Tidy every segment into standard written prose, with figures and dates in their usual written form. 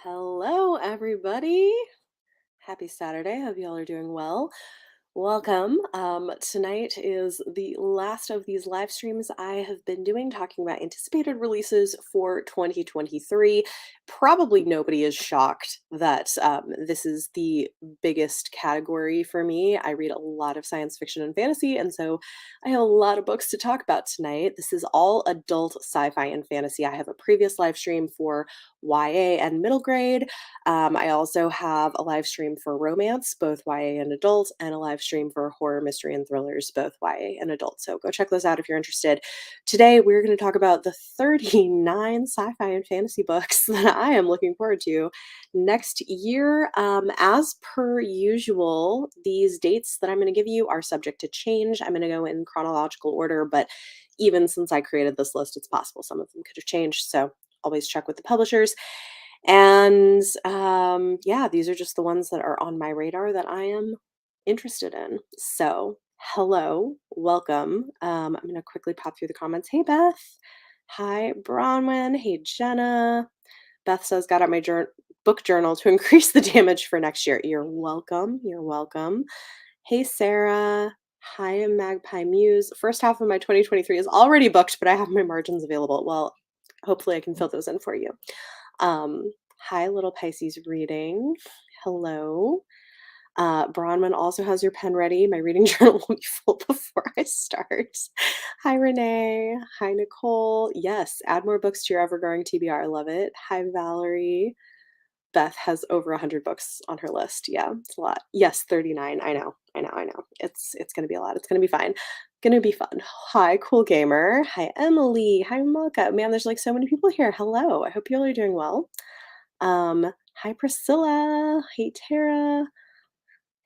Hello, everybody. Happy Saturday. Hope y'all are doing well. Welcome. Tonight is the last of these live streams I have been doing, talking about anticipated releases for 2023. Probably nobody is shocked that this is the biggest category for me. I read a lot of science fiction and fantasy, and so I have a lot of books to talk about tonight. This is all adult sci fi and fantasy. I have a previous live stream for YA and middle grade. I also have a live stream for romance, both YA and adult, and a live stream for horror, mystery, and thrillers, both YA and adult. So go check those out if you're interested. Today, we're going to talk about the 39 sci fi and fantasy books that I am looking forward to next year. As per usual, these dates that I'm going to give you are subject to change. I'm going to go in chronological order, but even since I created this list, it's possible some of them could have changed. So always check with the publishers. And yeah, these are just the ones that are on my radar that I am interested in. So, hello, welcome. I'm going to quickly pop through the comments. Hey, Beth. Hi, Bronwyn. Hey, Jenna. Beth says, got out my book journal to increase the damage for next year. You're welcome. You're welcome. Hey, Sarah. Hi, Magpie Muse. First half of my 2023 is already booked, but I have my margins available. Well, hopefully I can fill those in for you. Hi, little Pisces reading. Hello. Bronwyn also has your pen ready. My reading journal will be full before I start. Hi, Renee. Hi, Nicole. Yes, add more books to your ever-growing TBR. I love it. Hi, Valerie. Beth has over 100 books on her list. Yeah, it's a lot. Yes, 39. I know. It's gonna be a lot. It's gonna be fine. Gonna be fun. Hi, cool gamer. Hi, Emily. Hi, Malka. Man, there's like so many people here. Hello. I hope you all are doing well. Hi, Priscilla. Hey, Tara.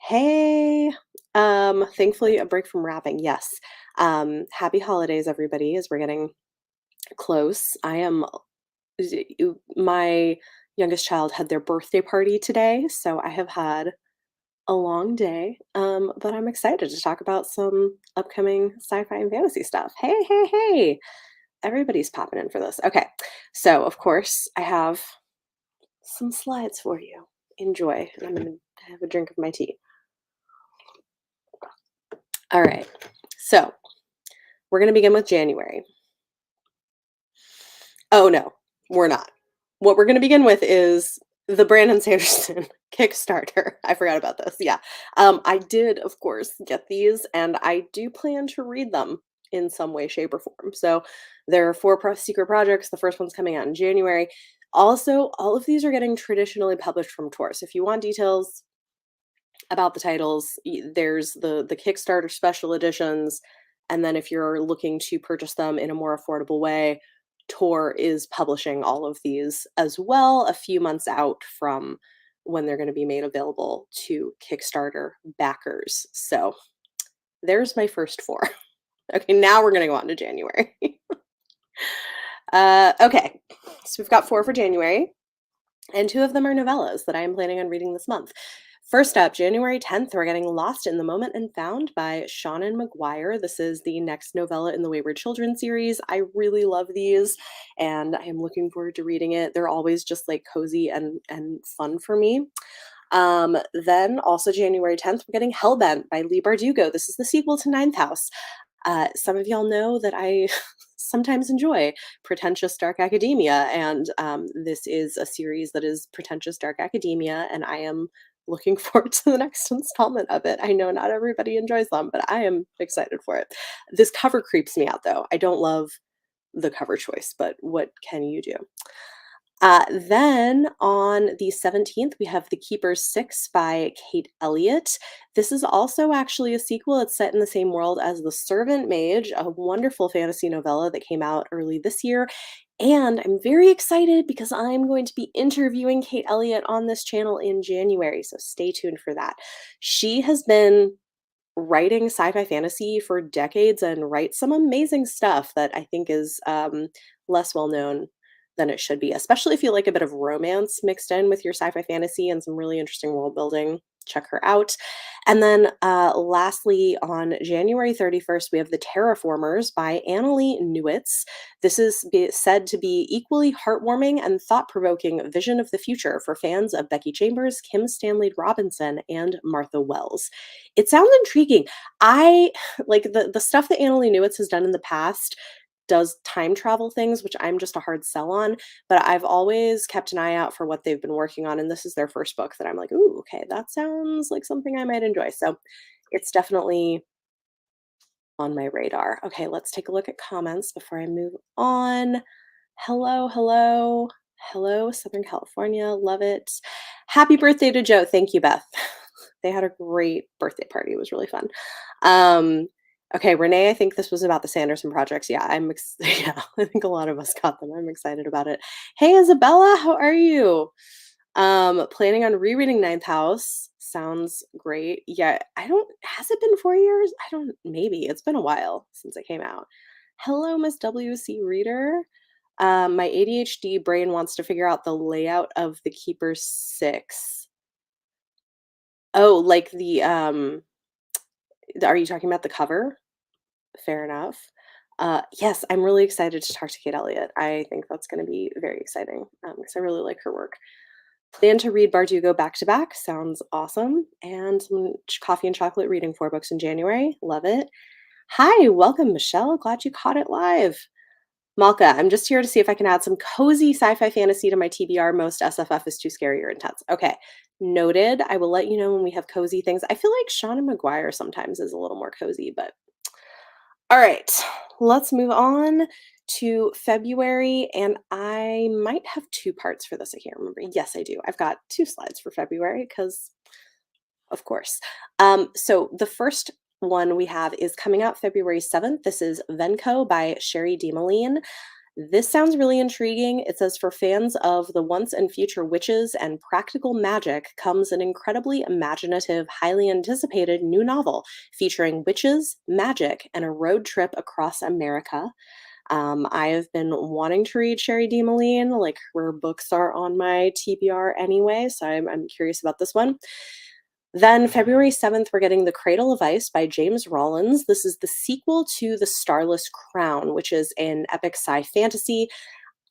Hey. Thankfully a break from rapping. Yes. Happy holidays, everybody, as we're getting close. My youngest child had their birthday party today, so I have had a long day. But I'm excited to talk about some upcoming sci-fi and fantasy stuff. Hey. Everybody's popping in for this. Okay. So, of course, I have some slides for you. Enjoy. And I'm going to have a drink of my tea. All right. So, we're going to begin with January. Oh, no, we're not. What we're going to begin with is the Brandon Sanderson Kickstarter. I forgot about this. Yeah. I did, of course, get these, and I do plan to read them in some way, shape, or form. So, there are four secret projects. The first one's coming out in January. Also, all of these are getting traditionally published from Tor. So if you want details about the titles, there's the Kickstarter special editions, and then if you're looking to purchase them in a more affordable way, Tor is publishing all of these as well, a few months out from when they're going to be made available to Kickstarter backers. So there's my first four. Okay, now we're going to go on to January. Okay, so we've got four for January, and two of them are novellas that I am planning on reading this month. First up, January 10th, we're getting Lost in the Moment and Found by Shannon McGuire. This is the next novella in the Wayward Children series. I really love these, and I am looking forward to reading it. They're always just like cozy and fun for me. Then also January 10th, we're getting Hellbent by Lee Bardugo. This is the sequel to Ninth House. Some of y'all know that I sometimes enjoy pretentious dark academia, and this is a series that is pretentious dark academia, and I am looking forward to the next installment of it. I know not everybody enjoys them, but I am excited for it. This cover creeps me out, though. I don't love the cover choice, but what can you do? Then on the 17th, we have The Keeper's Six by Kate Elliott. This is also actually a sequel. It's set in the same world as The Servant Mage, a wonderful fantasy novella that came out early this year. And I'm very excited because I'm going to be interviewing Kate Elliott on this channel in January, so stay tuned for that. She has been writing sci-fi fantasy for decades and writes some amazing stuff that I think is less well known than it should be, especially if you like a bit of romance mixed in with your sci-fi fantasy and some really interesting world building. check her out. And then lastly, on January 31st, we have The Terraformers by Annalee Newitz. This is said to be equally heartwarming and thought-provoking vision of the future for fans of Becky Chambers, Kim Stanley Robinson, and Martha Wells. It sounds intriguing. I like the stuff that Annalee Newitz has done in the past does time travel things, which I'm just a hard sell on, but I've always kept an eye out for what they've been working on, and this is their first book that I'm like, "Ooh, okay, that sounds like something I might enjoy." So, it's definitely on my radar. Okay, let's take a look at comments before I move on. Hello, hello. Hello, Southern California. Love it. Happy birthday to Joe. Thank you, Beth. They had a great birthday party. It was really fun. Um, okay, Renee, I think this was about the Sanderson projects. Yeah, yeah, I think a lot of us got them. I'm excited about it. Hey, Isabella, how are you? Planning on rereading Ninth House. Sounds great. Yeah, I don't has it been 4 years? I don't maybe. It's been a while since it came out. Hello, Miss WC Reader. My ADHD brain wants to figure out the layout of the Keeper 6. Oh, like are you talking about the cover? Fair enough. Yes, I'm really excited to talk to Kate Elliott. I think that's going to be very exciting because I really like her work. Plan to read Bardugo back to back. Sounds awesome. And some coffee and chocolate reading 4 books in January. Love it. Hi, welcome, Michelle. Glad you caught it live. Malka, I'm just here to see if I can add some cozy sci-fi fantasy to my TBR. Most SFF is too scary or intense. Okay, noted. I will let you know when we have cozy things. I feel like Shauna McGuire sometimes is a little more cozy, but all right, let's move on to February. And I might have 2 parts for this. I can't remember. Yes, I do. I've got 2 slides for February because, of course. So the first one we have is coming out February 7th. This is Venko by Sherry DeMoline. This sounds really intriguing. It says for fans of the once and future witches and practical magic comes an incredibly imaginative, highly anticipated new novel featuring witches, magic, and a road trip across America. I have been wanting to read Sherry DeMoline, like her books are on my TBR anyway, so I'm curious about this one. Then February 7th, we're getting The Cradle of Ice by James Rollins. This is the sequel to The Starless Crown, which is an epic sci fantasy,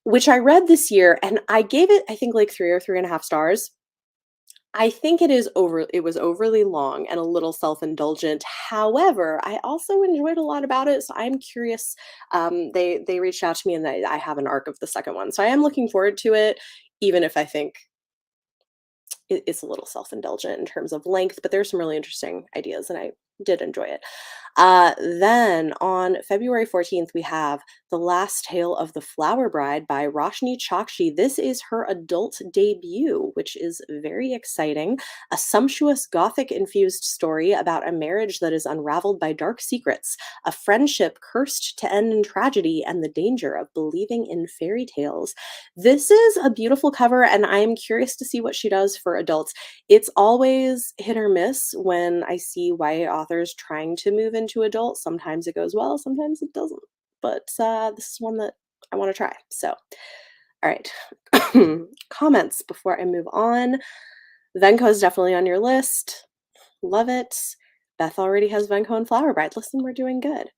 which I read this year, and I gave it, I think, like 3 or 3.5 stars. I think it was overly long and a little self-indulgent. However, I also enjoyed a lot about it, so I'm curious. They reached out to me and I have an arc of the second one. So I am looking forward to it, even if I think it's a little self-indulgent in terms of length, but there's some really interesting ideas and I did enjoy it. Then on February 14th, we have The Last Tale of the Flower Bride by Roshni Chokshi. This is her adult debut, which is very exciting. A sumptuous Gothic-infused story about a marriage that is unraveled by dark secrets, a friendship cursed to end in tragedy, and the danger of believing in fairy tales. This is a beautiful cover, and I'm curious to see what she does for adults. It's always hit or miss when I see YA authors trying to move into adult. Sometimes it goes well, sometimes it doesn't. But this is one that I want to try. So, all right. Comments before I move on. Venko is definitely on your list. Love it. Beth already has Venko and Flower Bride. Listen, we're doing good.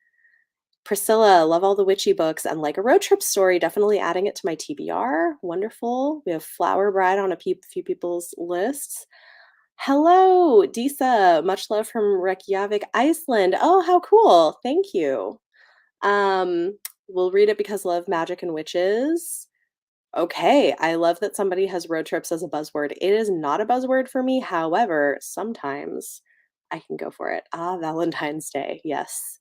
Priscilla, love all the witchy books and like a road trip story, definitely adding it to my TBR. Wonderful. We have Flower Bride on a few people's lists. Hello, Disa. Much love from Reykjavik, Iceland. Oh, how cool. Thank you. We'll read it because love magic and witches. Okay, I love that somebody has road trips as a buzzword. It is not a buzzword for me. However, sometimes I can go for it. Ah, Valentine's Day. Yes.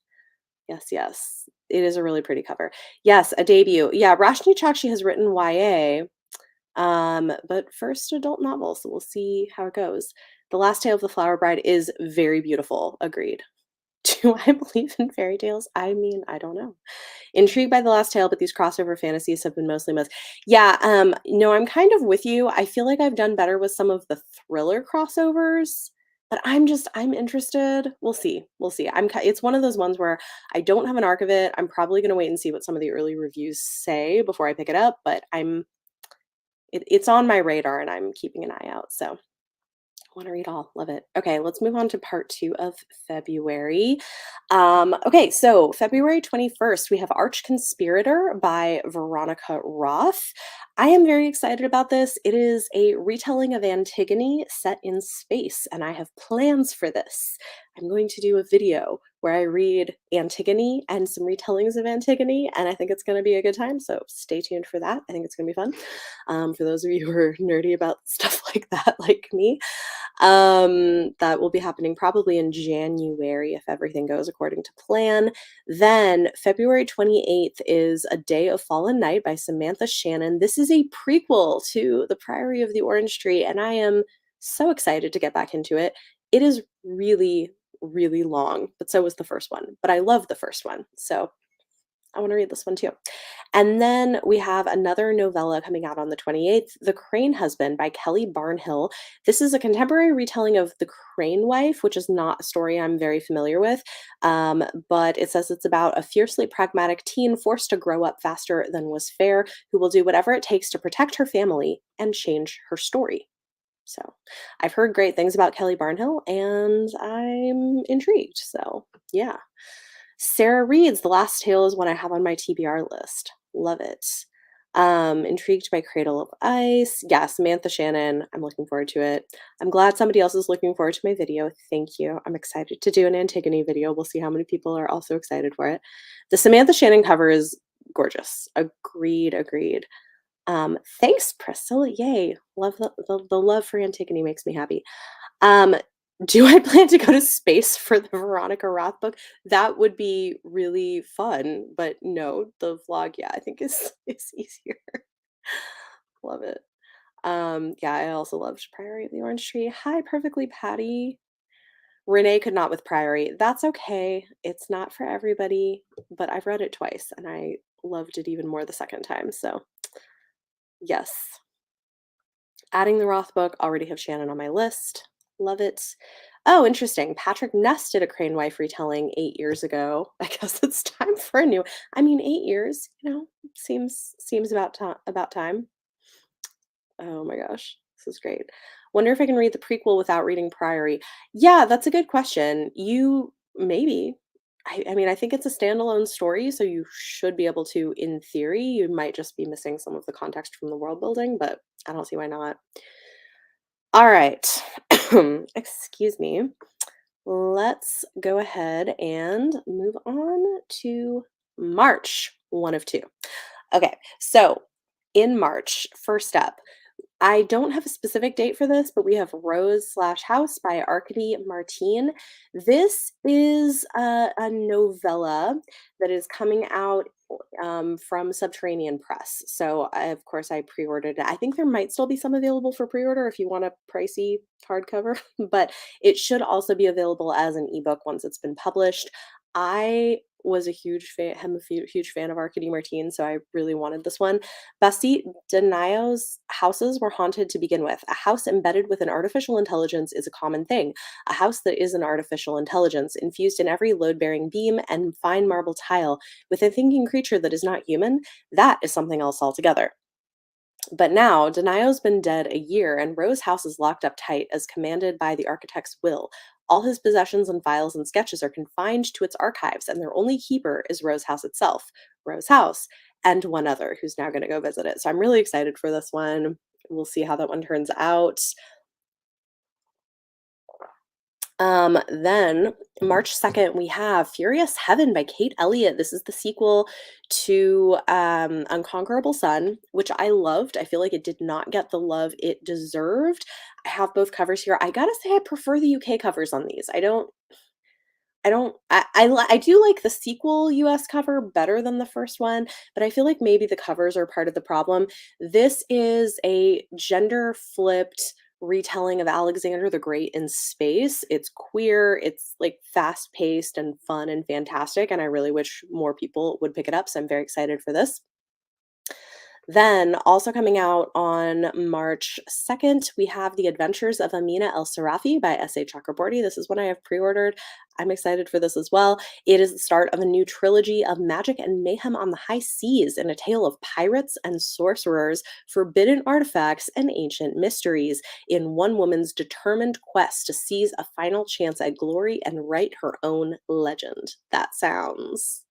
Yes, yes. It is a really pretty cover. Yes, a debut. Yeah, Rashni Chokshi has written YA, but first adult novel, so we'll see how it goes. The Last Tale of the Flower Bride is very beautiful. Agreed. Do I believe in fairy tales? I mean, I don't know. Intrigued by the last tale, but these crossover fantasies have been mostly myths. Yeah, no, I'm kind of with you. I feel like I've done better with some of the thriller crossovers, but I'm interested. We'll see. We'll see. It's one of those ones where I don't have an arc of it. I'm probably going to wait and see what some of the early reviews say before I pick it up, but it's on my radar and I'm keeping an eye out. So Want to read all. Love it. Okay, let's move on to part two of February. Okay, so February 21st, we have Arch Conspirator by Veronica Roth. I am very excited about this. It is a retelling of Antigone set in space, and I have plans for this. I'm going to do a video where I read Antigone and some retellings of Antigone, and I think it's going to be a good time. So stay tuned for that. I think it's going to be fun. For those of you who are nerdy about stuff like that, like me. That will be happening probably in January if everything goes according to plan. Then February 28th is A Day of Fallen Night by Samantha Shannon. This is a prequel to The Priory of the Orange Tree, and I am so excited to get back into it. It is really, really long, but so was the first one. But I love the first one. So I want to read this one too. And then we have another novella coming out on the 28th, The Crane Husband by Kelly Barnhill. This is a contemporary retelling of The Crane Wife, which is not a story I'm very familiar with. But it says it's about a fiercely pragmatic teen forced to grow up faster than was fair, who will do whatever it takes to protect her family and change her story. So I've heard great things about Kelly Barnhill and I'm intrigued. So yeah. Sarah Reed's The Last Tale is one I have on my TBR list. Love it. Intrigued by Cradle of Ice. Yeah, Samantha Shannon. I'm looking forward to it. I'm glad somebody else is looking forward to my video. Thank you. I'm excited to do an Antigone video. We'll see how many people are also excited for it. The Samantha Shannon cover is gorgeous. Agreed, agreed. Thanks, Priscilla. Yay. Love the love for Antigone makes me happy. Um, do I plan to go to space for the Veronica Roth book? That would be really fun, but no, the vlog, yeah, I think is easier. Love it. Yeah, I also loved Priory of the Orange Tree. Hi, Perfectly Patty. Renee could not with Priory. That's okay. It's not for everybody, but I've read it twice and I loved it even more the second time. So, yes. Adding the Roth book, already have Shannon on my list. Love it. Oh, interesting. Patrick Ness did a Crane Wife retelling 8 years ago. I guess it's time for a new. I mean, 8 years, seems about time. Oh my gosh, this is great. Wonder if I can read the prequel without reading Priory. Yeah, that's a good question. You maybe. I mean, I think it's a standalone story, so you should be able to, in theory. You might just be missing some of the context from the world building, but I don't see why not. All right. Excuse me. Let's go ahead and move on to March, one of two. Okay, so in March, first up, I don't have a specific date for this, but we have Rose slash House by Arkady Martine. This is a novella that is coming out from Subterranean Press. So, of course, I pre ordered it. I think there might still be some available for pre order if you want a pricey hardcover, but it should also be available as an ebook once it's been published. I was a huge fan, I'm a huge fan of Arkady Martine, so I really wanted this one. Basit Deniao's houses were haunted to begin with. A house embedded with an artificial intelligence is a common thing. A house that is an artificial intelligence, infused in every load bearing beam and fine marble tile, with a thinking creature that is not human, that is something else altogether. But now, Denio's been dead a year, and Ro's house is locked up tight as commanded by the architect's will. All his possessions and files and sketches are confined to its archives, and their only keeper is Ro's house itself, Ro's house, and one other who's now going to go visit it. So I'm really excited for this one. We'll see how that one turns out. Then March 2nd, we have Furious Heaven by Kate Elliott. This is the sequel to Unconquerable Sun, which I loved. I feel like it did not get the love it deserved. I have both covers here. I gotta say, I prefer the UK covers on these. I do like the sequel US cover better than the first one, but I feel like maybe the covers are part of the problem. This is a gender flipped retelling of Alexander the Great in space. It's queer, it's like fast paced and fun and fantastic, and I really wish more people would pick it up. So I'm very excited for this. Then, also coming out on March 2nd, we have The Adventures of Amina El Sarafi by S.A. Chakraborty. This is one I have pre ordered. I'm excited for this as well. It is the start of a new trilogy of magic and mayhem on the high seas and a tale of pirates and sorcerers, forbidden artifacts, and ancient mysteries in one woman's determined quest to seize a final chance at glory and write her own legend. That sounds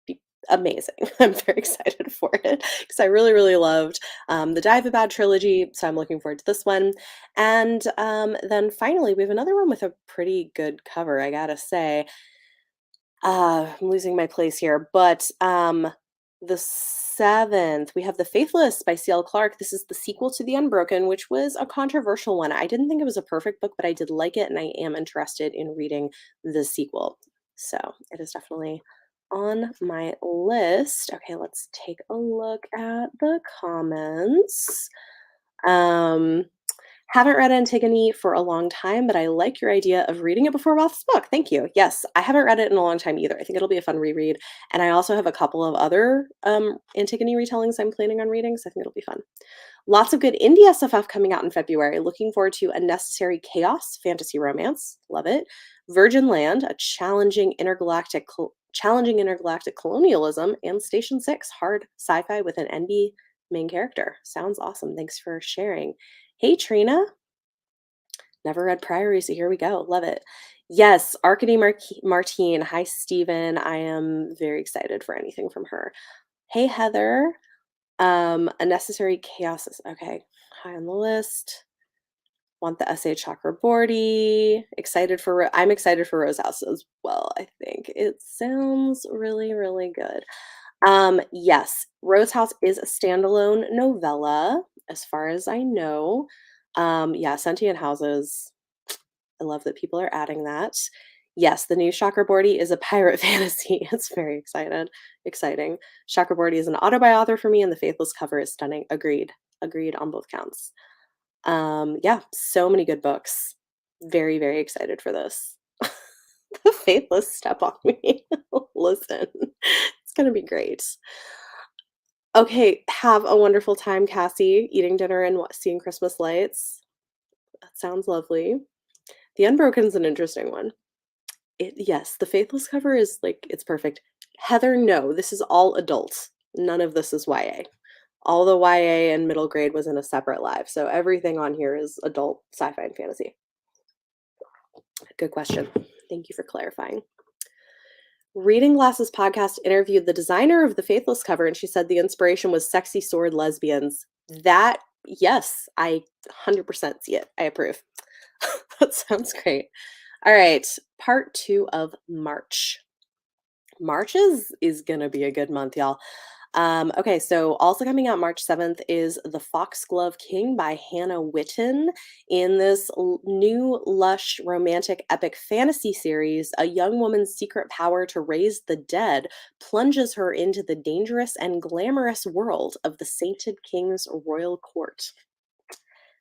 be amazing. I'm very excited for it because I really, really loved the Dive trilogy. So I'm looking forward to this one. And then finally, we have another one with a pretty good cover, I gotta say. I'm losing my place here, but the 7th, we have The Faithless by C.L. Clarke. This is the sequel to The Unbroken, which was a controversial one. I didn't think it was a perfect book, but I did like it, and I am interested in reading the sequel. So it is definitely on my list. Okay, let's take a look at the comments. Um, haven't read Antigone for a long time, but I like your idea of reading it before Roth's book. Thank you. Yes, I haven't read it in a long time either. I think it'll be a fun reread. And I also have a couple of other Antigone retellings I'm planning on reading, so I think it'll be fun. Lots of good indie SFF coming out in February. Looking forward to A Necessary Chaos fantasy romance. Love it. Virgin Land, a challenging intergalactic colonialism, and Station 6, hard sci-fi with an NB main character. Sounds awesome. Thanks for sharing. Hey Trina, never read Priory, so here we go. Love it. Yes, Arkady Martine. Hi Stephen. I am very excited for anything from her. Hey Heather. A Necessary Chaos is okay. High on the list. Want the S.A. Chakraborty. I'm excited for Rose House as well, I think. It sounds really, really good. Yes, Rose House is a standalone novella, as far as I know. Yeah, Sentient Houses. I love that people are adding that. Yes, the new Chakraborty is a pirate fantasy. It's very exciting. Chakraborty is an autobiography for me, and the Faithless cover is stunning. Agreed. Agreed on both counts. Yeah, so many good books. Very, very excited for this. The Faithless step on me. Listen, it's gonna be great. Okay, have a wonderful time, Cassie, eating dinner and seeing Christmas lights. That sounds lovely. The Unbroken's an interesting one. Yes, the Faithless cover is like it's perfect. Heather, no, this is all adults. None of this is YA. All the YA and middle grade was in a separate live, so everything on here is adult sci-fi and fantasy. Good question. Thank you for clarifying. Reading Glasses podcast interviewed the designer of the Faithless cover, and she said the inspiration was sexy sword lesbians. That, yes, I 100% see it. I approve. That sounds great. All right, part 2 of March. March is gonna be a good month, y'all. Okay, so also coming out March 7th is The Foxglove King by Hannah Witten. In this new, lush, romantic, epic fantasy series, a young woman's secret power to raise the dead plunges her into the dangerous and glamorous world of the Sainted King's royal court.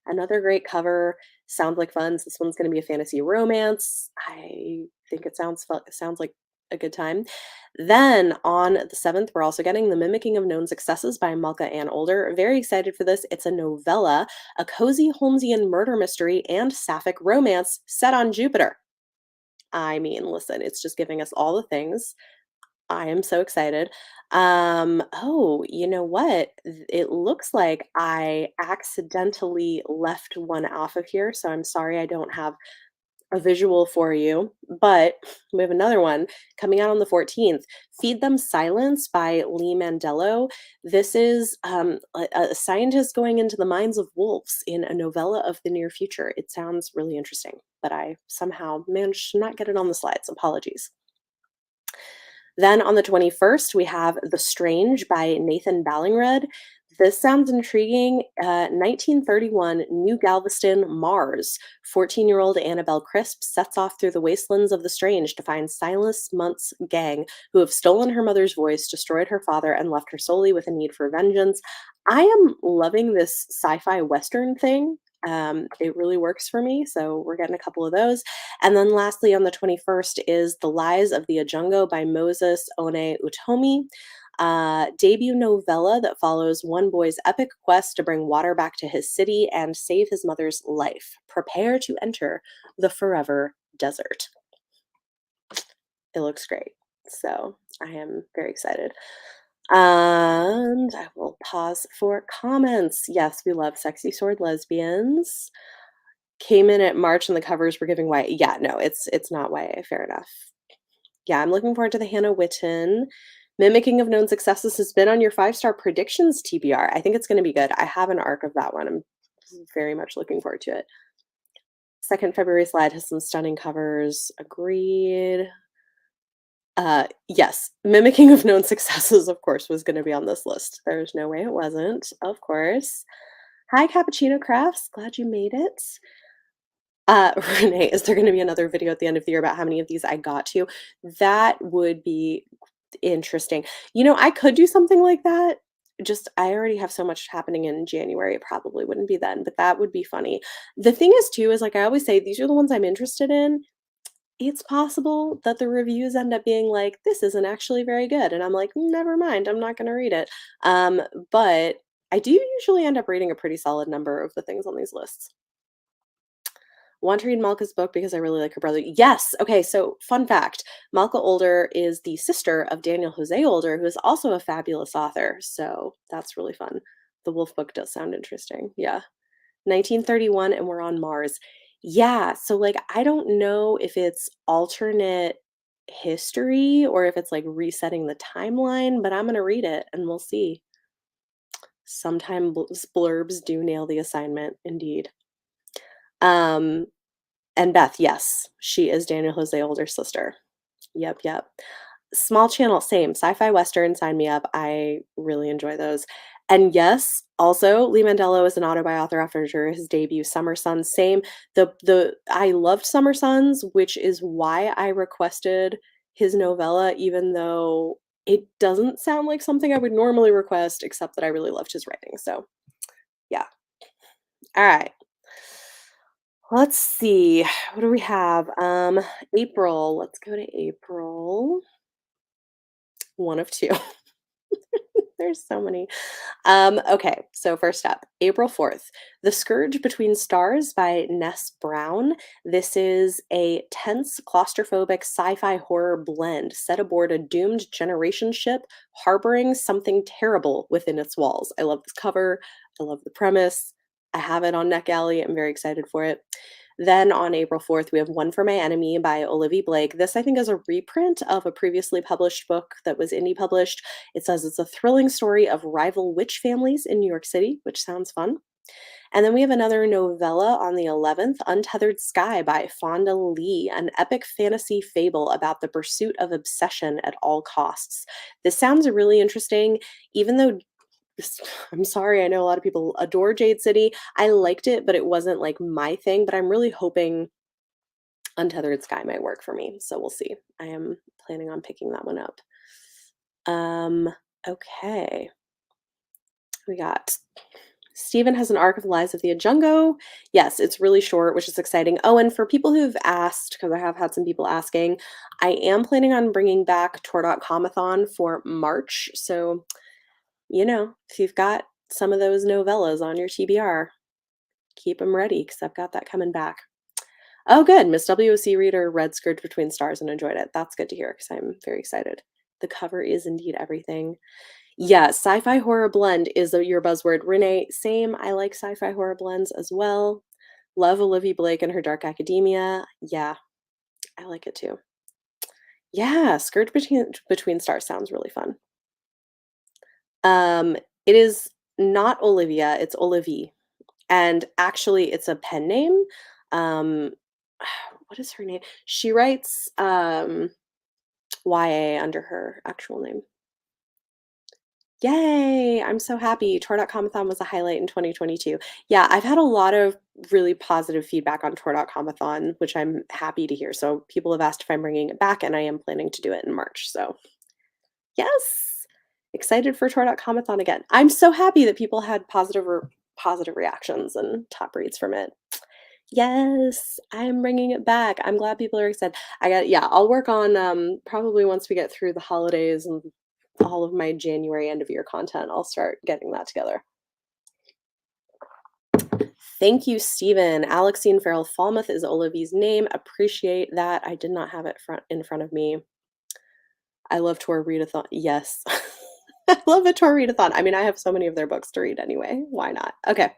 Another great cover. Sounds like fun. This one's going to be a fantasy romance. I think it sounds fun. It sounds like a good time. Then on the 7th, we're also getting The Mimicking of Known Successes by Malka Ann Older. Very excited for this. It's a novella, a cozy Holmesian murder mystery, and sapphic romance set on Jupiter. I mean, listen, it's just giving us all the things. I am so excited. Oh, you know what? It looks like I accidentally left one off of here, so I'm sorry I don't have a visual for you, but we have another one coming out on the 14th. Feed Them Silence by Lee Mandello. This is a scientist going into the minds of wolves in a novella of the near future. It sounds really interesting, but I somehow managed to not get it on the slides. Apologies. Then on the 21st, we have The Strange by Nathan Ballingred. This sounds intriguing. 1931, New Galveston, Mars. 14-year-old Annabelle Crisp sets off through the wastelands of the strange to find Silas Munt's gang, who have stolen her mother's voice, destroyed her father, and left her solely with a need for vengeance. I am loving this sci-fi Western thing. It really works for me, so we're getting a couple of those. And then lastly, on the 21st is The Lies of the Ajungo by Moses One Utomi. Debut novella that follows one boy's epic quest to bring water back to his city and save his mother's life. Prepare to enter the forever desert. It looks great. So I am very excited. And I will pause for comments. Yes, we love sexy sword lesbians. Came in at March and the covers were giving YA. Yeah, no, it's not YA. Fair enough. Yeah, I'm looking forward to the Hannah Witten. Mimicking of Known Successes has been on your 5-star predictions TBR. I think it's going to be good. I have an arc of that one. I'm very much looking forward to it. Second February slide has some stunning covers. Agreed. Yes, Mimicking of Known Successes, of course, was gonna be on this list. There's no way it wasn't, of course. Hi, Cappuccino Crafts, glad you made it. Renee, is there gonna be another video at the end of the year about how many of these I got to? That would be interesting. You know, I could do something like that, just I already have so much happening in January, it probably wouldn't be then, but that would be funny. The thing is too, is like I always say, these are the ones I'm interested in. It's possible that the reviews end up being like, "This isn't actually very good," and I'm like, "Never mind, I'm not gonna read it." But I do usually end up reading a pretty solid number of the things on these lists. Want to read Malka's book because I really like her brother. Yes. Okay. So, fun fact: Malka Older is the sister of Daniel Jose Older, who is also a fabulous author. So that's really fun. The Wolf book does sound interesting. Yeah. 1931, and we're on Mars. Yeah. So, like, I don't know if it's alternate history or if it's like resetting the timeline, but I'm gonna read it and we'll see. Sometimes blurbs do nail the assignment, indeed. Um, And Beth, yes, she is Daniel Jose Older's sister. Yep, yep. Small channel, same. Sci-fi Western, sign me up. I really enjoy those. And yes, also Lee Mandello is an auto-author after his debut, Summer Sons. Same. The I loved Summer Sons, which is why I requested his novella, even though it doesn't sound like something I would normally request, except that I really loved his writing. So yeah. All right. Let's see. What do we have? April. Let's go to April. One of two. There's so many. Okay, so first up, April 4th, The Scourge Between Stars by Ness Brown. This is a tense, claustrophobic sci fi horror blend set aboard a doomed generation ship harboring something terrible within its walls. I love this cover. I love the premise. I have it on NetGalley. I'm very excited for it. Then on April 4th, we have One for My Enemy by Olivia Blake. This, I think, is a reprint of a previously published book that was indie published. It says it's a thrilling story of rival witch families in New York City, which sounds fun. And then we have another novella on the 11th, Untethered Sky by Fonda Lee, an epic fantasy fable about the pursuit of obsession at all costs. This sounds really interesting, even though I'm sorry, I know a lot of people adore Jade City. I liked it, but it wasn't like my thing. But I'm really hoping Untethered Sky might work for me. So we'll see. I am planning on picking that one up. Um, okay. We got Stephen has an arc of the lives of the Ajungo. Yes, it's really short, which is exciting. Oh, and for people who've asked, because I have had some people asking, I am planning on bringing back Tor.comathon for March. So, if you've got some of those novellas on your TBR, keep them ready because I've got that coming back. Oh, good. Miss WOC reader read Scourge Between Stars and enjoyed it. That's good to hear because I'm very excited. The cover is indeed everything. Yeah, sci-fi horror blend is your buzzword. Renee, same. I like sci-fi horror blends as well. Love Olivia Blake and her Dark Academia. Yeah, I like it too. Yeah, Scourge Between Stars sounds really fun. It is not Olivia, it's Olivie. And actually it's a pen name. Um, what is her name? She writes YA under her actual name. Yay! I'm so happy. Tor.comathon was a highlight in 2022. Yeah, I've had a lot of really positive feedback on Tor.comathon, which I'm happy to hear. So people have asked if I'm bringing it back, and I am planning to do it in March. So yes, excited for Tor.comathon again. I'm so happy that people had positive reactions and top reads from it. Yes, I'm bringing it back. I'm glad people are excited. I'll work on probably once we get through the holidays and all of my January end of year content. I'll start getting that together. Thank you, Stephen. Alexine Farrell Falmouth is Olivia's name. Appreciate that. I did not have it in front of me. I love Tor Readathon. Yes. I love a Tor Readathon. I mean, I have so many of their books to read anyway. Why not? Okay.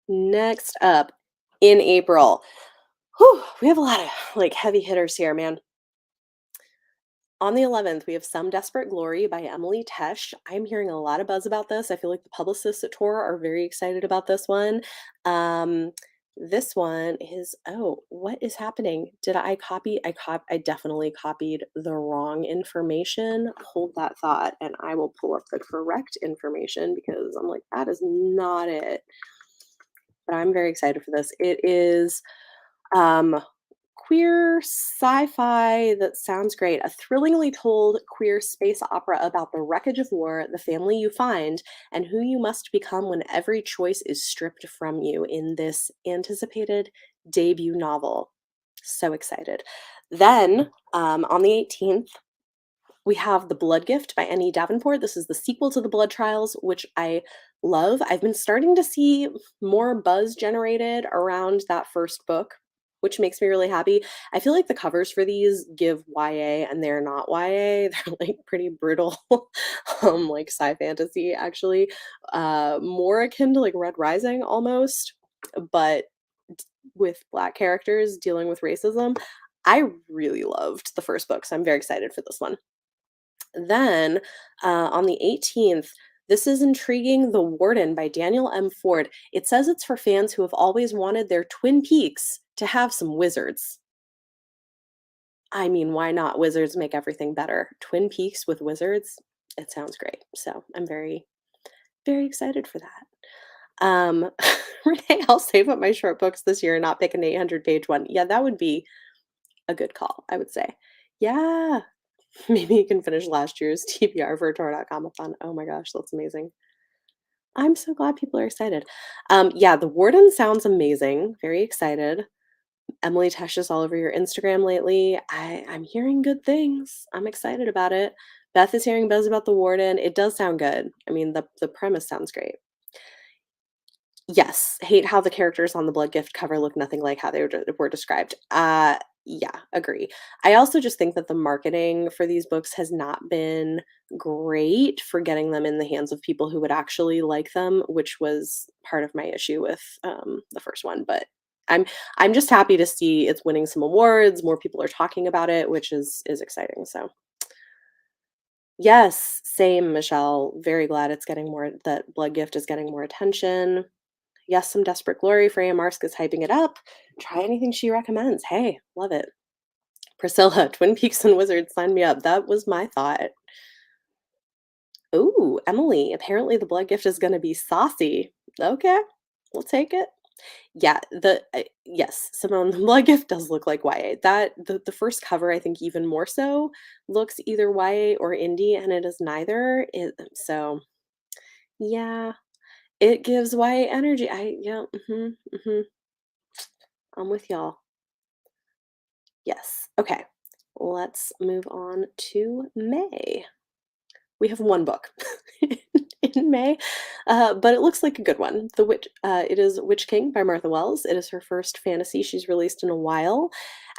Next up, in April. Whew, we have a lot of like heavy hitters here, man. On the 11th, we have Some Desperate Glory by Emily Tesh. I'm hearing a lot of buzz about this. I feel like the publicists at Tor are very excited about this one. Um, this one is, oh, what is happening? Did I copy? I definitely copied the wrong information. Hold that thought, and I will pull up the correct information because I'm like, that is not it. But I'm very excited for this. It is um queer sci-fi that sounds great. A thrillingly told queer space opera about the wreckage of war, the family you find, and who you must become when every choice is stripped from you in this anticipated debut novel. So excited. Then on the 18th, we have The Blood Gift by N.E. Davenport. This is the sequel to The Blood Trials, which I love. I've been starting to see more buzz generated around that first book, which makes me really happy. I feel like the covers for these give YA and they're not YA. They're like pretty brutal, like sci fantasy actually, more akin to like Red Rising almost, but with black characters dealing with racism. I really loved the first book, so I'm very excited for this one. Then on the 18th, this is intriguing. The Warden by Daniel M. Ford. It says it's for fans who have always wanted their Twin Peaks to have some wizards. I mean, why not? Wizards make everything better. Twin Peaks with wizards, it sounds great. So I'm very, very excited for that. Renee, I'll save up my short books this year and not pick an 800-page one. Yeah, that would be a good call, I would say. Yeah, maybe you can finish last year's TBR for Tor.com-a-thon. Oh my gosh, that's amazing. I'm so glad people are excited. Yeah, The Warden sounds amazing. Very excited. Emily Tesh is all over your Instagram lately. I'm hearing good things. I'm excited about it. Beth is hearing buzz about The Warden. It does sound good. I mean, the premise sounds great. Yes, hate how the characters on the Blood Gift cover look nothing like how they were described. Yeah, agree. I also just think that the marketing for these books has not been great for getting them in the hands of people who would actually like them, which was part of my issue with the first one. But I'm I'm just happy to see it's winning some awards. More people are talking about it, which is exciting. So yes, same, Michelle. Very glad it's getting more that Blood Gift is getting more attention. Yes, Some Desperate Glory. Freya Marsk is hyping it up. Try anything she recommends. Hey, love it. Priscilla, Twin Peaks and Wizards, sign me up. That was my thought. Ooh, Emily. Apparently, the Blood Gift is going to be saucy. Okay, we'll take it. Yeah, yes, Simone, the Blood Gift does look like YA. That the first cover, I think, even more so, looks either YA or indie, and it is neither. So yeah, it gives YA energy. Yeah, I'm with y'all. Yes. Okay. Let's move on to May. We have one book in May, but it looks like a good one. It is Witch King by Martha Wells. It is her first fantasy she's released in a while.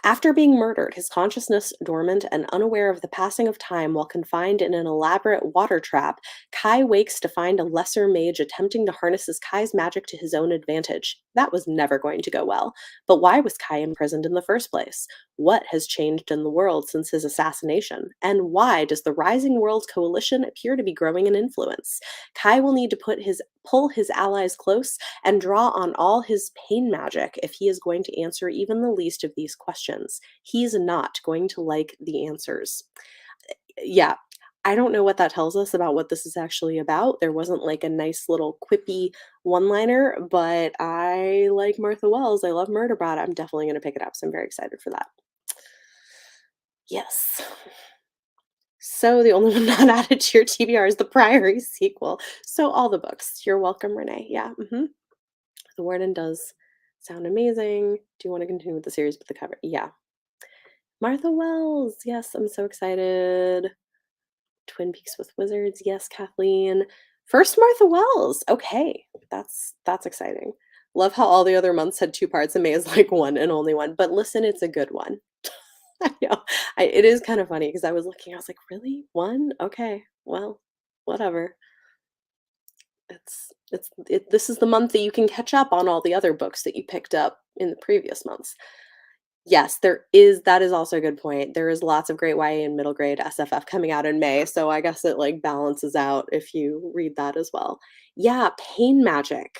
After being murdered, his consciousness dormant and unaware of the passing of time while confined in an elaborate water trap, Kai wakes to find a lesser mage attempting to harness his Kai's magic to his own advantage. That was never going to go well. But why was Kai imprisoned in the first place? What has changed in the world since his assassination? And why does the Rising World Coalition appear to be growing in influence? Kai will need to pull his allies close and draw on all his pain magic if he is going to answer even the least of these questions. He's not going to like the answers. Yeah, I don't know what that tells us about what this is actually about. There wasn't like a nice little quippy one liner, but I like Martha Wells. I love Murder Brat. I'm definitely going to pick it up. So I'm very excited for that. Yes. So the only one not added to your TBR is the Priory sequel. So all the books. You're welcome, Renee. Yeah. The Warden does sound amazing. Do you want to continue with the series with the cover? Yeah. Martha Wells. Yes, I'm so excited. Twin Peaks with Wizards. Yes, Kathleen. First Martha Wells. Okay, that's exciting. Love how all the other months had two parts and May is like one and only one. But listen, it's a good one. I know. It is kind of funny because I was looking, I was like, really? One? Okay, well, whatever. This is the month that you can catch up on all the other books that you picked up in the previous months. Yes, that is also a good point. There is lots of great YA and middle grade SFF coming out in May, so I guess it, like, balances out if you read that as well. Yeah, Pain Magic.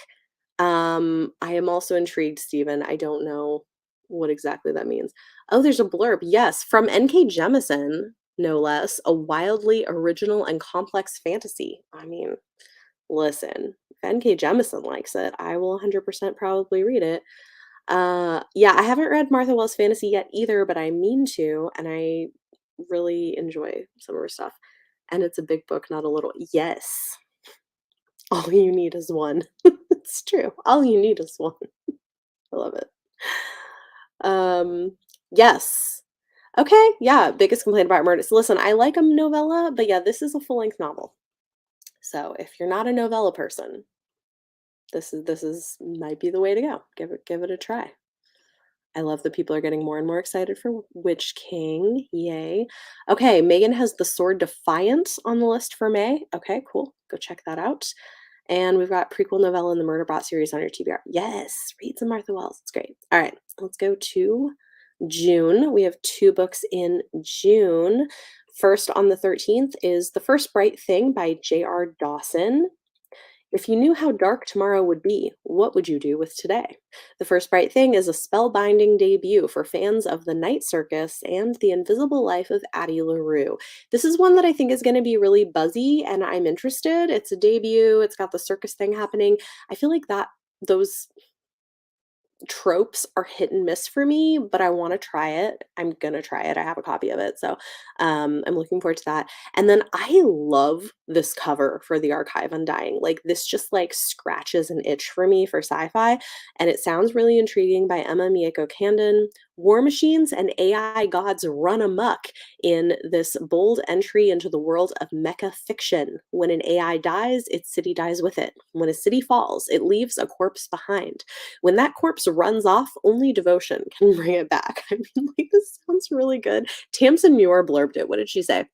I am also intrigued, Stephen. I don't know what exactly that means. Oh, there's a blurb. Yes, from N.K. Jemisin, no less, a wildly original and complex fantasy. I mean, listen, if N.K. Jemisin likes it, I will 100% probably read it. Yeah, I haven't read Martha Wells Fantasy yet either, but I mean to, and I really enjoy some of her stuff. And it's a big book, not a little. Yes, all you need is one. It's true. All you need is one. I love it. Yes. Okay, yeah, biggest complaint about murders. Listen, I like a novella, but yeah, this is a full-length novel. So if you're not a novella person, this is might be the way to go. Give it a try. I love that people are getting more and more excited for Witch King. Yay. Okay, Megan has The Sword Defiant on the list for May. Okay, cool. Go check that out. And we've got prequel novella in the Murder Bot series on your TBR. Yes, read some Martha Wells. It's great. All right, let's go to June. We have two books in June. First on the 13th is The First Bright Thing by J.R. Dawson. If you knew how dark tomorrow would be, what would you do with today? The First Bright Thing is a spellbinding debut for fans of The Night Circus and The Invisible Life of Addie LaRue. This is one that I think is going to be really buzzy, and I'm interested. It's a debut, it's got the circus thing happening. I feel like those tropes are hit and miss for me, but I want to try it. I'm gonna try it. I have a copy of it, so I'm looking forward to that. And then I love this cover for the Archive Undying. Like this just like scratches an itch for me for sci-fi, and it sounds really intriguing by Emma Mieko Candon. War machines and AI gods run amok in this bold entry into the world of mecha fiction. When an AI dies, its city dies with it. When a city falls, it leaves a corpse behind. When that corpse runs off, only devotion can bring it back. I mean, like, this sounds really good. Tamsyn Muir blurbed it. What did she say?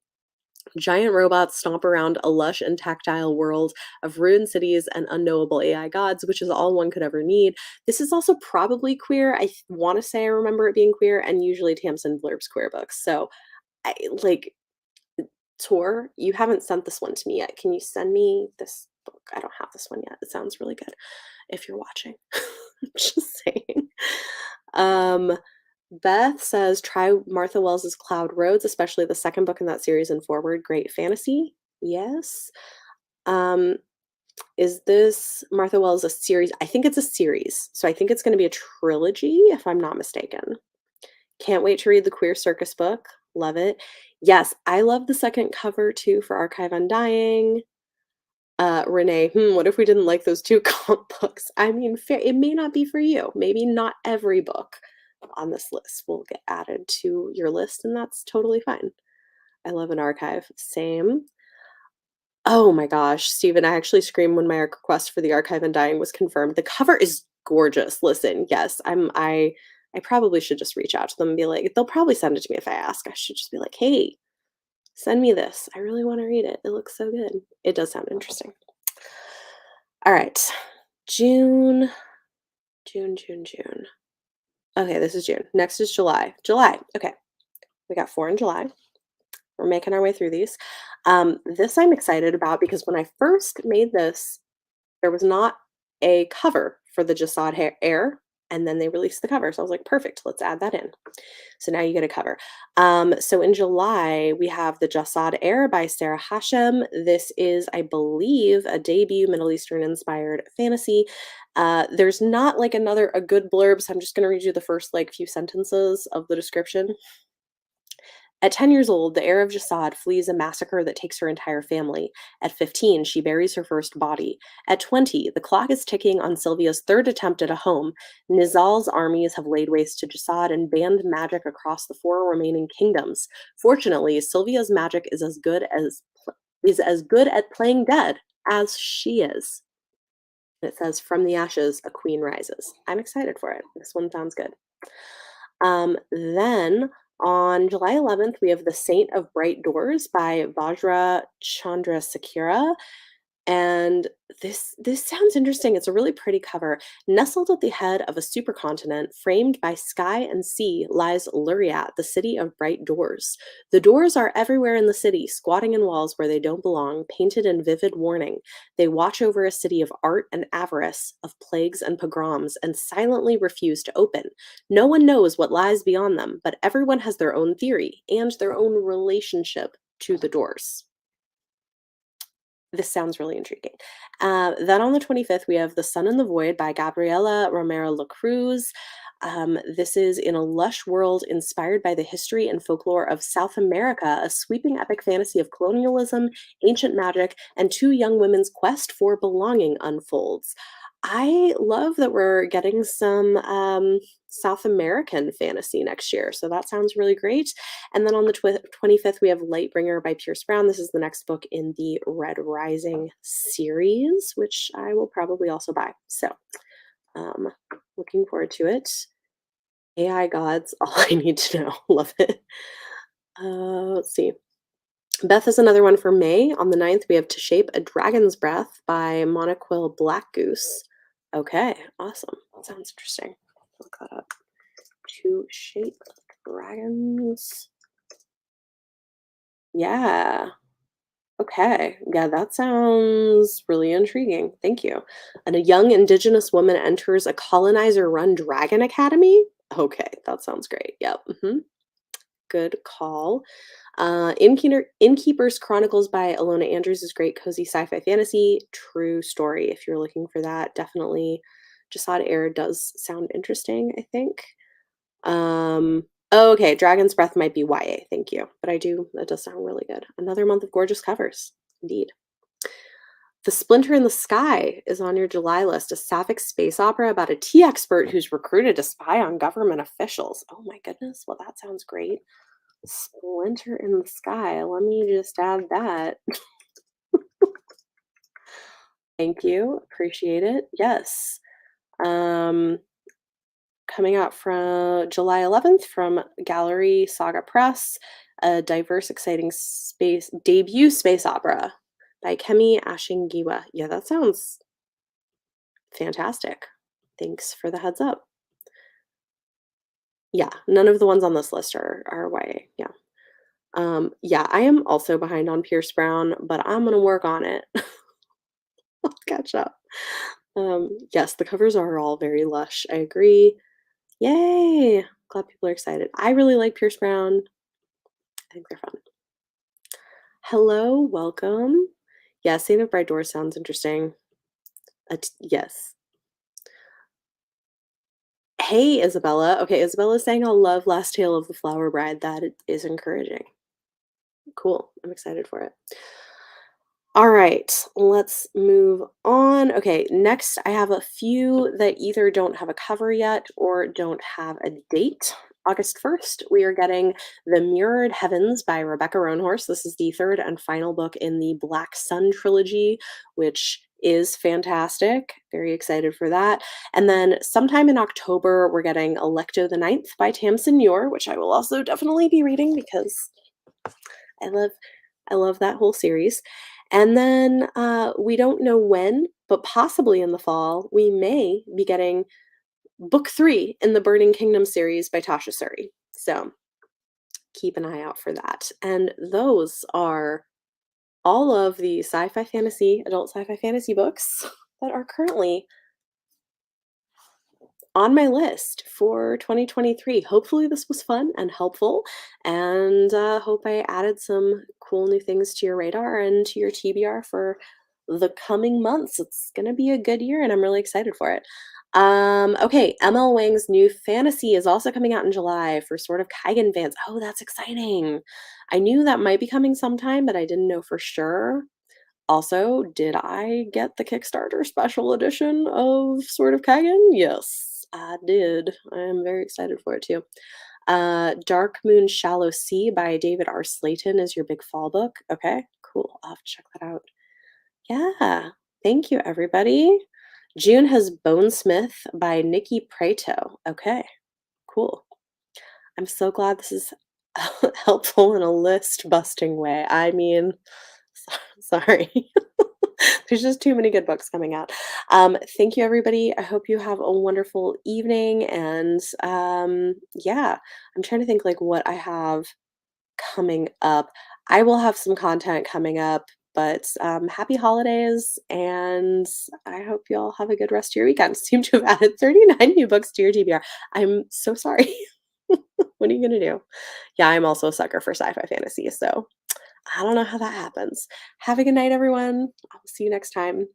Giant robots stomp around a lush and tactile world of ruined cities and unknowable AI gods, which is all one could ever need. This is also probably queer. I want to say I remember it being queer, and usually Tamsyn blurbs queer books. So, I like Tor, you haven't sent this one to me yet. Can you send me this book? I don't have this one yet. It sounds really good if you're watching. Just saying. Um, Beth says, try Martha Wells's Cloud Roads, especially the second book in that series and forward. Great fantasy. Yes. Um, is this Martha Wells a series? I think it's a series. So I think it's going to be a trilogy, if I'm not mistaken. Can't wait to read the Queer Circus book. Love it. Yes, I love the second cover too for Archive Undying. Renee, what if we didn't like those two comp books? I mean, fair, it may not be for you. Maybe not every book on this list will get added to your list, and that's totally fine. I love an archive. Same. Oh my gosh, Stephen, I actually screamed when my request for the Archive Undying was confirmed. The cover is gorgeous. Listen, yes, I probably should just reach out to them and be like, they'll probably send it to me if I ask. I should just be like, hey, send me this. I really want to read it. It looks so good. It does sound interesting. All right. June. June. Okay, this is June. Next is July. July. Okay. We got 4 in July. We're making our way through these. This I'm excited about because when I first made this, there was not a cover for the Jasad Air, and then they released the cover. So I was like, perfect, let's add that in. So now you get a cover. So in July, we have The Jasad Air by Sarah Hashem. This is, I believe, a debut Middle Eastern inspired fantasy. There's not like a good blurb, so I'm just going to read you the first like few sentences of the description. At 10 years old, the heir of Jasad flees a massacre that takes her entire family. At 15, she buries her first body. At 20, the clock is ticking on Sylvia's third attempt at a home. Nizal's armies have laid waste to Jasad and banned magic across the 4 remaining kingdoms. Fortunately, Sylvia's magic is as good as is as good at playing dead as she is. It says, "From the ashes, a queen rises." I'm excited for it. This one sounds good. Then on July 11th, we have The Saint of Bright Doors by Vajra Chandrasekhara. And this sounds interesting. It's a really pretty cover. Nestled at the head of a supercontinent, framed by sky and sea, lies Luriat, the city of bright doors. The doors are everywhere in the city, squatting in walls where they don't belong, painted in vivid warning. They watch over a city of art and avarice, of plagues and pogroms, and silently refuse to open. No one knows what lies beyond them, but everyone has their own theory and their own relationship to the doors. This sounds really intriguing. Then on the 25th, we have The Sun and the Void by Gabriela Romero Lacruz. This is in a lush world inspired by the history and folklore of South America, a sweeping epic fantasy of colonialism, ancient magic, and two young women's quest for belonging unfolds. I love that we're getting some South American fantasy next year, so that sounds really great. And then on the 25th, we have Lightbringer by Pierce Brown. This is the next book in the Red Rising series, which I will probably also buy. So, um, looking forward to it. AI gods, all I need to know. Love it. Let's see. Beth is another one for May. On the 9th, we have To Shape a Dragon's Breath by Monoquill Blackgoose. Okay, awesome. That sounds interesting. Look that up. To Shape Dragons. Yeah. Okay. Yeah, that sounds really intriguing. Thank you. And a young indigenous woman enters a colonizer run dragon academy? Okay, that sounds great. Yep. Good call. Innkeeper's Chronicles by Alona Andrews is great, cozy sci-fi fantasy. True story. If you're looking for that, definitely Jasad Air does sound interesting, I think. Oh, okay, Dragon's Breath might be YA, thank you. But that does sound really good. Another month of gorgeous covers. Indeed. The Splinter in the Sky is on your July list, a sapphic space opera about a tea expert who's recruited to spy on government officials. Oh my goodness, well, that sounds great. Splinter in the Sky. Let me just add that. Thank you. Appreciate it. Yes. Um, Coming out from July 11th from Gallery Saga Press, a diverse, exciting space debut space opera by Kemi Ashingiwa. Yeah, that sounds fantastic. Thanks for the heads up. Yeah, none of the ones on this list are YA. Yeah. Yeah, I am also behind on Pierce Brown, but I'm gonna work on it. I'll catch up. Yes, the covers are all very lush. I agree. Yay! Glad people are excited. I really like Pierce Brown. I think they're fun. Hello, welcome. Yeah, Saint of Bright Doors sounds interesting. Yes. Hey, Isabella. Okay, Isabella's saying I'll love Last Tale of the Flower Bride. That is encouraging. Cool. I'm excited for it. All right, let's move on. Okay, next I have a few that either don't have a cover yet or don't have a date. August 1st, we are getting The Mirrored Heavens by Rebecca Roanhorse. This is the third and final book in the Black Sun trilogy, which is fantastic. Very excited for that. And then sometime in October, we're getting Alecto the Ninth by Tamsyn Muir, which I will also definitely be reading because I love I love that whole series. And then we don't know when, but possibly in the fall, we may be getting book three in the Burning Kingdom series by Tasha Suri. So keep an eye out for that. And those are all of the sci-fi fantasy, adult sci-fi fantasy books that are currently on my list for 2023. Hopefully, this was fun and helpful, and hope I added some cool new things to your radar and to your TBR for the coming months. It's going to be a good year, and I'm really excited for it. Okay, ML Wang's new fantasy is also coming out in July for Sword of Kaigen fans. Oh, that's exciting. I knew that might be coming sometime, but I didn't know for sure. Also, did I get the Kickstarter special edition of Sword of Kagan? Yes, I did. I am very excited for it too. Dark Moon Shallow Sea by David R. Slayton is your big fall book. Okay, Cool. I'll have to check that out. Yeah. Thank you, everybody. June has Bone Smith by Nikki Prato. Okay, cool. I'm so glad this is helpful in a list busting way. I mean, sorry. There's just too many good books coming out. Thank you, everybody. I hope you have a wonderful evening. And yeah, I'm trying to think like what I have coming up. I will have some content coming up, but happy holidays. And I hope you all have a good rest of your weekend. Seem to have added 39 new books to your TBR. I'm so sorry. What are you going to do? Yeah, I'm also a sucker for sci fi fantasy. So I don't know how that happens. Have a good night, everyone. I'll see you next time.